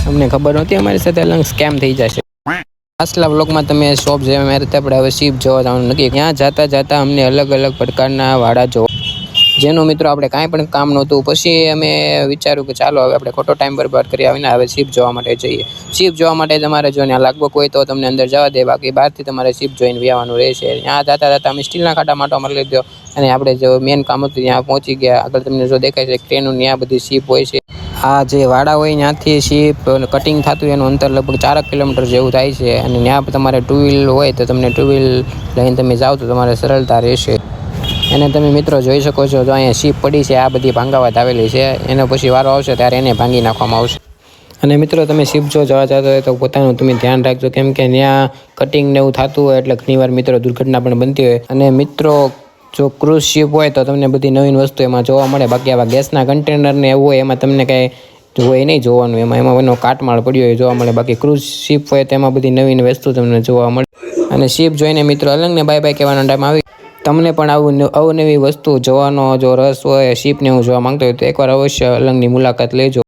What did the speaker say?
અમને ખબર નહોતી અમારી સાથે અલંગ સ્કેમ થઈ જશે. પાછલા વ્લોગમાં તમે શોપ જેવા મેં રીતે આપણે હવે શિપ જોવા જવાનું નક્કી. ત્યાં જતા જતા અમને અલગ અલગ પ્રકારના વાડા જોવા, જેનું મિત્રો આપણે કાંઈ પણ કામ નહોતું. પછી અમે વિચાર્યું કે ચાલો હવે આપણે ખોટો ટાઈમ બરબાદ કરી આવીને હવે શિપ જોવા માટે જઈએ. શિપ જોવા માટે તમારે જો ત્યાં લાગવગ હોય તો તમને અંદર જવા દે, બાકી બહારથી તમારે શિપ જોઈને આવવાનું રહેશે. ત્યાં જતા જતા અમે સ્ટીલના ખાડા માટો મારી લીધો અને આપણે જો મેન કામ હતું ત્યાં પહોંચી ગયા. આગળ તમને જો દેખાય છે ટ્રેનનું ત્યાં બધી શિપ હોય છે. આ જે વાડા હોય ત્યાંથી શિપ કટિંગ થતું એનું અંતર લગભગ 4 કિલોમીટર જેવું થાય છે. અને ત્યાં તમારે ટુ વ્હીલ હોય તો તમને ટુ વ્હીલ લઈને તમે જાઓ તો તમારે સરળતા રહેશે. એને તમે મિત્રો જોઈ શકો છો, જો અહીંયા શીપ પડી છે, આ બધી ભાંગાવત આવેલી છે. એનો પછી વારો આવશે ત્યારે એને ભાંગી નાખવામાં આવશે. અને મિત્રો તમે શીપ જો જવા જતા હોય તો પોતાનું તમે ધ્યાન રાખજો, કેમ કે ત્યાં કટિંગ ને એવું થતું હોય એટલે ઘણીવાર મિત્રો દુર્ઘટના પણ બનતી હોય. અને મિત્રો જો ક્રૂઝ શીપ હોય તો તમને બધી નવીન વસ્તુ એમાં જોવા મળે. બાકી આવા ગેસના કન્ટેનર ને એવું હોય એમાં તમને કાંઈ હોય નહીં જોવાનું. એમાં એનો કાટમાળ પડ્યો હોય જોવા મળે. બાકી ક્રૂઝ શીપ હોય તો એમાં બધી નવીન વસ્તુ તમને જોવા મળે. અને શીપ જોઈને મિત્રો અલંગને બાય બાય કહેવાનો ટાઈમ આવી. તમને પણ આવું અવનવી વસ્તુ જોવાનો જો રસ હોય, શીપને હું જોવા માંગતો હોય તો એકવાર અવશ્ય અલંગની મુલાકાત લેજો.